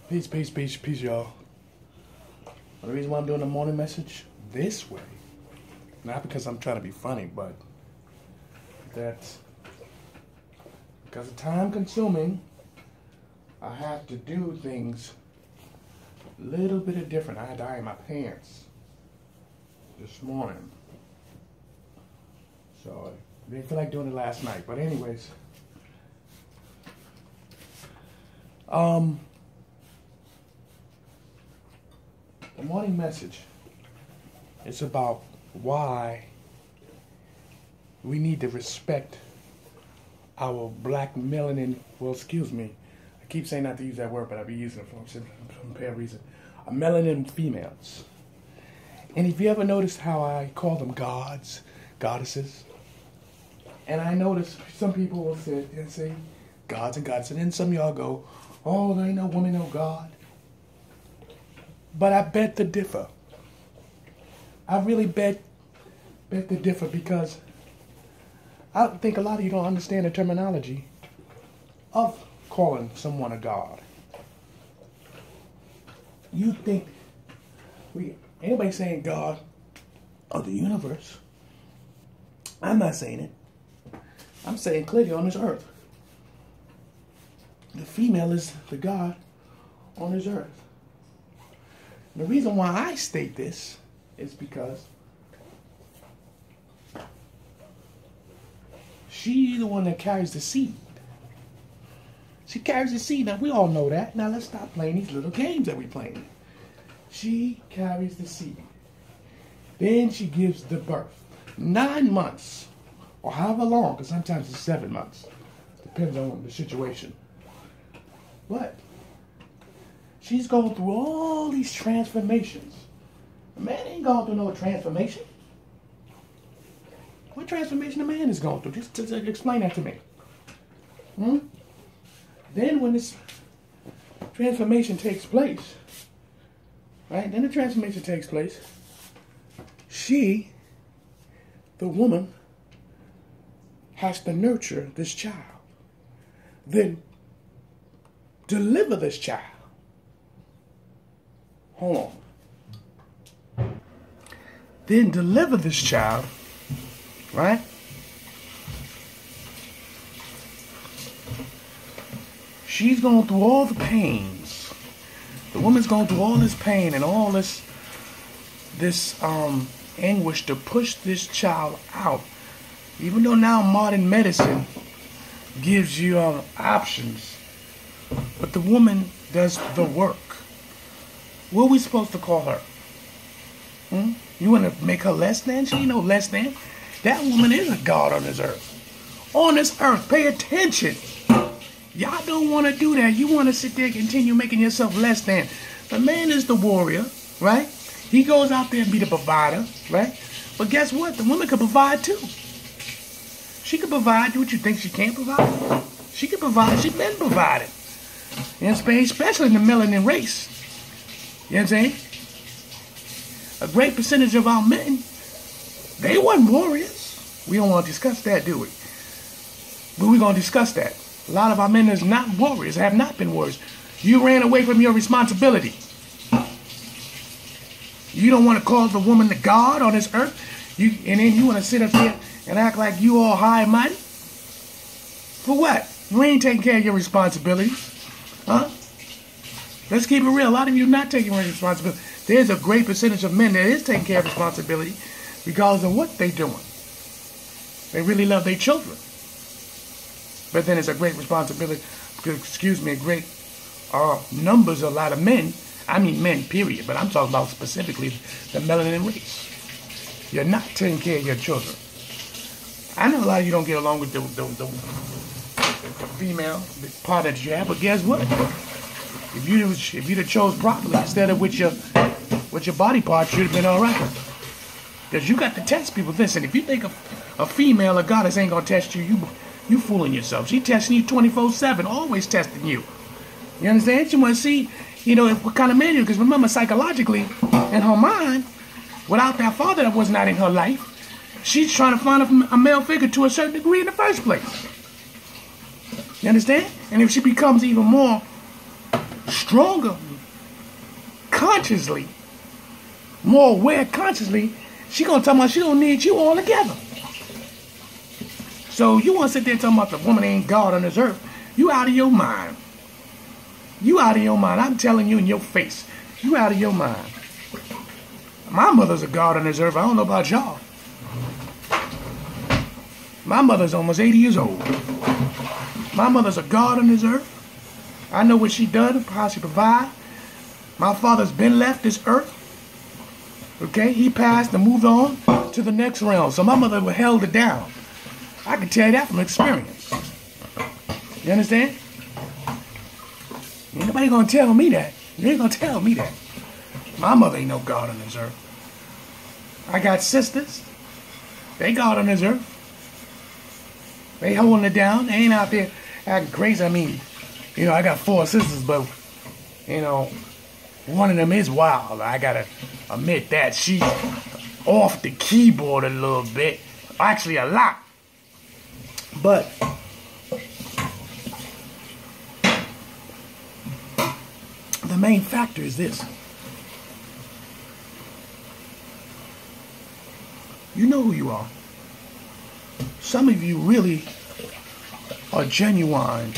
Peace, peace, peace, peace, y'all. The reason why I'm doing the morning message this way, not because I'm trying to be funny, but that's because it's time consuming. I have to do things a little bit different. I had to iron my pants this morning. So I didn't feel like doing it last night. But anyways, the morning message is about why we need to respect our black melanin, well, excuse me, I keep saying not to use that word, but I be using it for some bad reason, melanin females. And if you ever notice how I call them gods, goddesses, and I notice some people will sit and say gods and goddesses, and then some of y'all go, oh, there ain't no woman, no God. But I bet to differ. I really bet to differ because I think a lot of you don't understand the terminology of calling someone a god. You think anybody saying God of the universe? I'm not saying it. I'm saying clearly on this earth. The female is the God on this earth. The reason why I state this is because she's the one that carries the seed. She carries the seed. Now, we all know that. Now, let's stop playing these little games that we're playing. She carries the seed. Then she gives the birth. 9 months, or however long, because sometimes it's 7 months. Depends on the situation. But she's going through all these transformations. A man ain't going through no transformation. What transformation a man is going through? Just explain that to me. Then when this transformation takes place, right? Then the transformation takes place. She, the woman, has to nurture this child. Then deliver this child. Hold on. Then deliver this child, right? She's going through all the pains. The woman's going through all this pain and all this anguish to push this child out. Even though now modern medicine gives you options, but the woman does the work. What are we supposed to call her? You want to make her less than? She ain't no less than. That woman is a god on this earth. On this earth, pay attention. Y'all don't want to do that. You want to sit there and continue making yourself less than. The man is the warrior, right? He goes out there and be the provider, right? But guess what? The woman could provide too. She could provide what you think she can't provide. She could provide. She's been provided. In Spain, especially in the melanin race. You know what I'm saying? A great percentage of our men, they weren't warriors. We don't want to discuss that, do we? But we're going to discuss that. A lot of our men is not warriors, have not been warriors. You ran away from your responsibility. You don't want to call the woman the god on this earth. And then you want to sit up here and act like you all high and mighty? For what? You ain't taking care of your responsibilities. Huh? Let's keep it real. A lot of you not taking responsibility. There's a great percentage of men that is taking care of responsibility because of what they're doing. They really love their children. But then it's a great responsibility, excuse me, a great numbers, a lot of men, I mean men, period, but I'm talking about specifically the melanin race. You're not taking care of your children. I know a lot of you don't get along with the female, the part that you have, but guess what? If you'd have chose properly instead of with your body parts, you'd have been all right. Because you got to test people. Listen, if you think a female, a goddess ain't gonna test you, you fooling yourself. She testing you 24/7, always testing you. You understand? She want to see, what kind of man you are. Because remember, psychologically, in her mind, without that father that was not in her life, she's trying to find a male figure to a certain degree in the first place. You understand? And if she becomes even more stronger consciously, more aware consciously, she gonna tell me she don't need you all together. So you want to sit there talking about the woman ain't God on this earth? You out of your mind. You out of your mind. I'm telling you in your face. You out of your mind. My mother's a God on this earth. I don't know about y'all. My mother's almost 80 years old. My mother's a God on this earth. I know what she done, how she provide. My father's been left this earth. Okay, he passed and moved on to the next realm. So my mother held it down. I can tell you that from experience. You understand? Ain't nobody gonna tell me that. You ain't gonna tell me that. My mother ain't no God on this earth. I got sisters. They God on this earth. They holding it down. They ain't out there acting crazy. I mean, I got 4 sisters, but, one of them is wild. I gotta admit that. She's off the keyboard a little bit. Actually, a lot. But the main factor is this. You know who you are. Some of you really are genuine,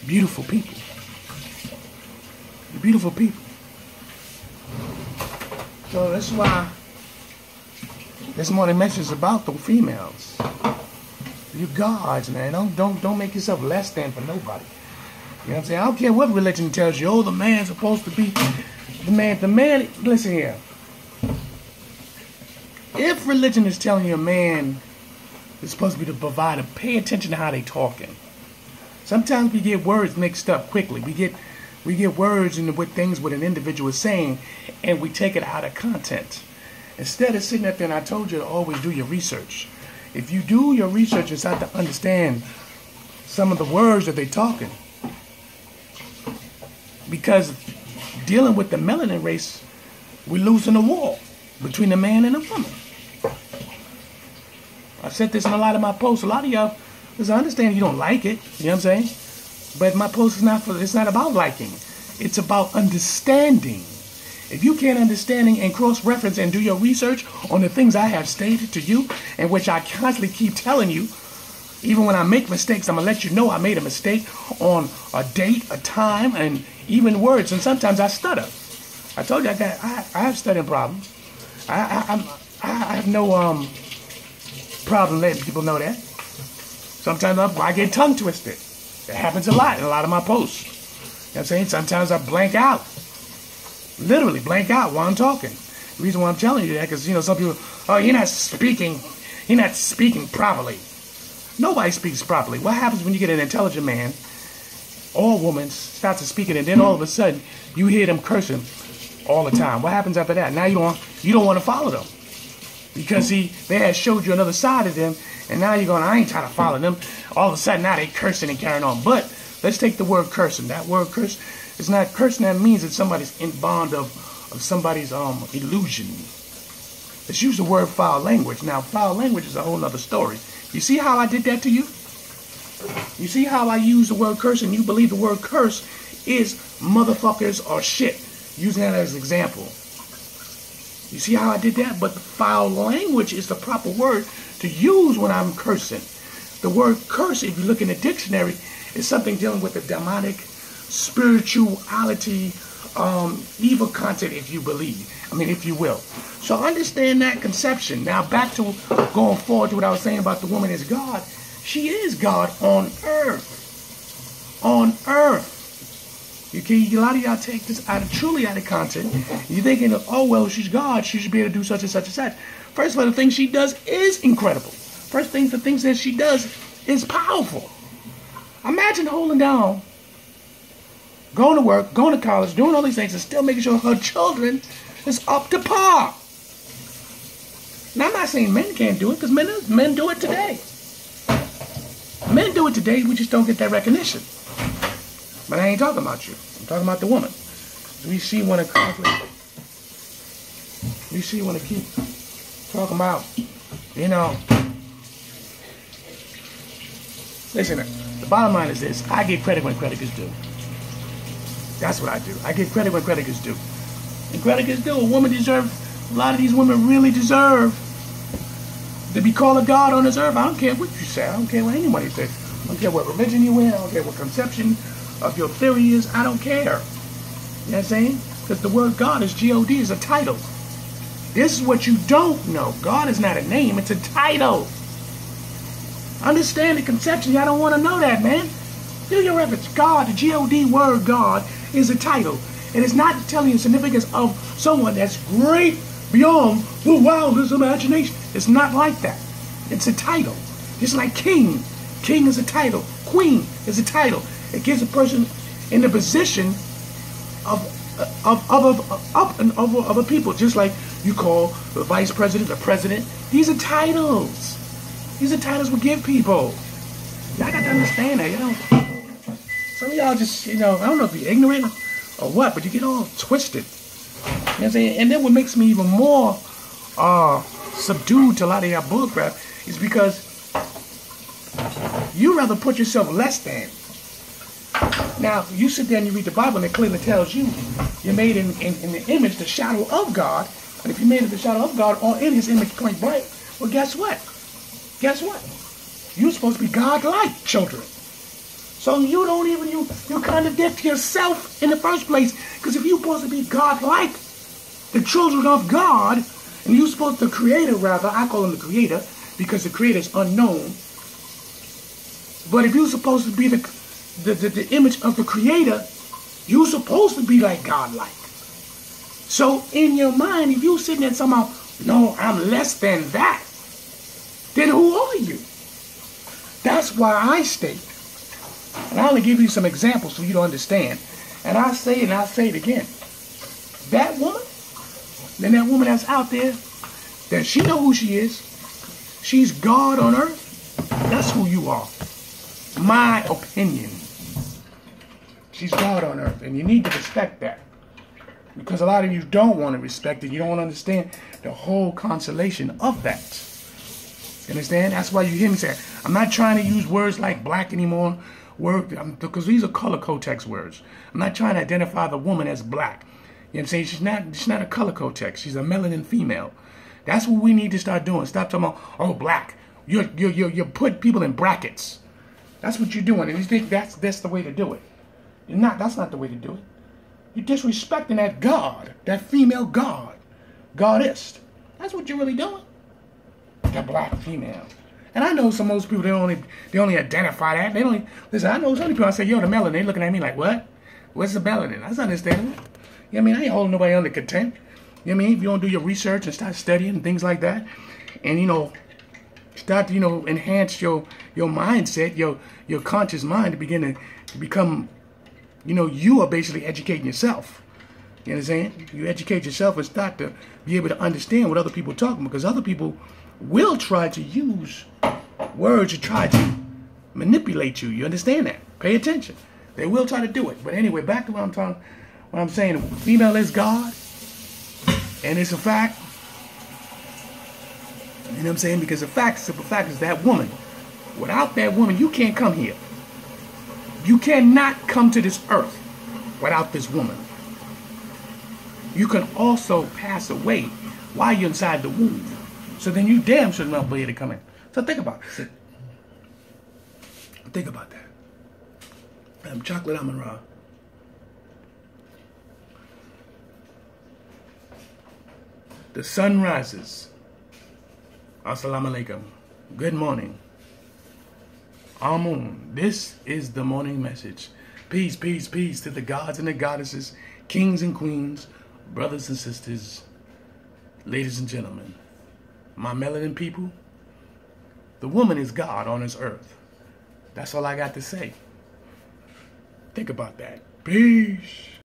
beautiful people. You're beautiful people. So that's why this morning message is about the females. You gods, man. Don't make yourself less than for nobody. You know what I'm saying? I don't care what religion tells you. Oh, the man's supposed to be the man. The man. Listen here. If religion is telling you a man is supposed to be the provider, pay attention to how they talking. Sometimes we get words mixed up quickly. We get words into what things what an individual is saying, and we take it out of content. Instead of sitting up there, and I told you to always do your research. If you do your research and start to understand some of the words that they're talking, because dealing with the melanin race, we're losing the war between the man and the woman. I've said this in a lot of my posts. A lot of y'all, because I understand you don't like it, you know what I'm saying? But my post is it's not about liking. It's about understanding. If you can't understand and cross-reference and do your research on the things I have stated to you, and which I constantly keep telling you, even when I make mistakes, I'm going to let you know I made a mistake on a date, a time, and even words. And sometimes I stutter. I told you I have stuttering problems. I have no problem letting people know that. Sometimes I get tongue twisted. It happens a lot in a lot of my posts. You know what I'm saying? Sometimes I blank out. Literally blank out while I'm talking. The reason why I'm telling you that, because, some people, oh, you're not speaking properly. Nobody speaks properly. What happens when you get an intelligent man or woman starts to speaking, and then all of a sudden you hear them cursing all the time? What happens after that? Now you don't want to follow them. Because they had showed you another side of them, and now you're going, I ain't trying to follow them. All of a sudden, now they cursing and carrying on. But let's take the word cursing. That word curse is not cursing. That means that somebody's in bond of somebody's illusion. Let's use the word foul language. Now, foul language is a whole other story. You see how I did that to you? You see how I use the word curse, and you believe the word curse is motherfuckers or shit. Using that as an example. You see how I did that? But foul language is the proper word to use when I'm cursing. The word curse, if you look in the dictionary, is something dealing with the demonic spirituality, evil content, if you will. So understand that conception. Now back to going forward to what I was saying about the woman is God. She is God on earth. On earth. A lot of y'all take this truly out of content. You're thinking, oh, well, she's God. She should be able to do such and such and such. First of all, the things she does is incredible. The things that she does is powerful. Imagine holding down, going to work, going to college, doing all these things, and still making sure her children is up to par. Now, I'm not saying men can't do it, because men do it today. Men do it today, we just don't get that recognition. But I ain't talking about you. I'm talking about the woman. We see want to conflict. We see want to keep talking about, Listen, the bottom line is this. I give credit when credit is due. That's what I do. I give credit when credit is due. And credit is due. A woman deserves, a lot of these women really deserve to be called a God on this earth. I don't care what you say. I don't care what anybody says. I don't care what religion you in. I don't care what conception of your theory is. I don't care. You know what I'm saying? Because the word God is G-O-D, is a title. This is what you don't know. God is not a name. It's a title. Understand the conception. Y'all don't want to know that, man. Do your reference. God, the G-O-D word God, is a title. It is not telling you the significance of someone that's great beyond the wildest imagination. It's not like that. It's a title. Just like king. King is a title. Queen is a title. It gives a person in the position of a people. Just like you call the vice president, the president. These are titles. These are titles we give people. Y'all got to understand that, you know. Some of y'all just, you know, I don't know if you're ignorant or what, but you get all twisted. You know what I'm saying? And then what makes me even more subdued to a lot of y'all bullcrap is because you rather put yourself less than. Now, you sit there and you read the Bible and it clearly tells you you're made in the image, the shadow of God. And if you're made in the shadow of God or in his image point blank, well, guess what? Guess what? You're supposed to be God-like children. So you don't even, you contradict yourself in the first place. Because if you're supposed to be God-like, the children of God, and you're supposed to, the creator rather, I call him the creator, because the creator is unknown. But if you're supposed to be the image of the creator, you're supposed to be like God-like. So in your mind, if you're sitting there somehow, no, I'm less than that, then who are you? That's why I state, and I only give you some examples so you don't understand, and I say it and I say it again. That woman, then that woman that's out there, that she know who she is, she's God on earth, that's who you are. My opinion. She's God on earth, and you need to respect that. Because a lot of you don't want to respect it. You don't want to understand the whole constellation of that. You understand? That's why you hear me say, I'm not trying to use words like black anymore, because these are color codex words. I'm not trying to identify the woman as black. You know what I'm saying? She's not a color codex. She's a melanin female. That's what we need to start doing. Stop talking about, oh, black. You put people in brackets. That's what you're doing, and you think that's the way to do it. You're not. That's not the way to do it. You're disrespecting that God, that female God, goddess. That's what you're really doing. The black female. And I know most people, they only identify that. They don't listen. I know some people, I say, yo, the melanin. They looking at me like, what? What's the melanin? That's understandable. You know what I mean? I ain't holding nobody under contempt. You know what I mean? If you don't do your research and start studying and things like that, and start to enhance your mindset, your conscious mind to begin to become, you are basically educating yourself. You know what I'm saying? You educate yourself and start to be able to understand what other people are talking, because other people will try to use words to try to manipulate you. You understand that? Pay attention. They will try to do it. But anyway, back to what I'm saying. Female is God, and it's a fact. You know what I'm saying? Because the simple fact is that woman. Without that woman, you can't come here. You cannot come to this earth without this woman. You can also pass away while you're inside the womb. So then you damn sure not be able to come in. So think about it. Think about that. I'm Chocolate Amun Ra. The sun rises. Assalamu alaikum. Good morning. Amun. This is the morning message. Peace, peace, peace to the gods and the goddesses, kings and queens, brothers and sisters, ladies and gentlemen. My melanin people, the woman is God on this earth. That's all I got to say. Think about that. Peace.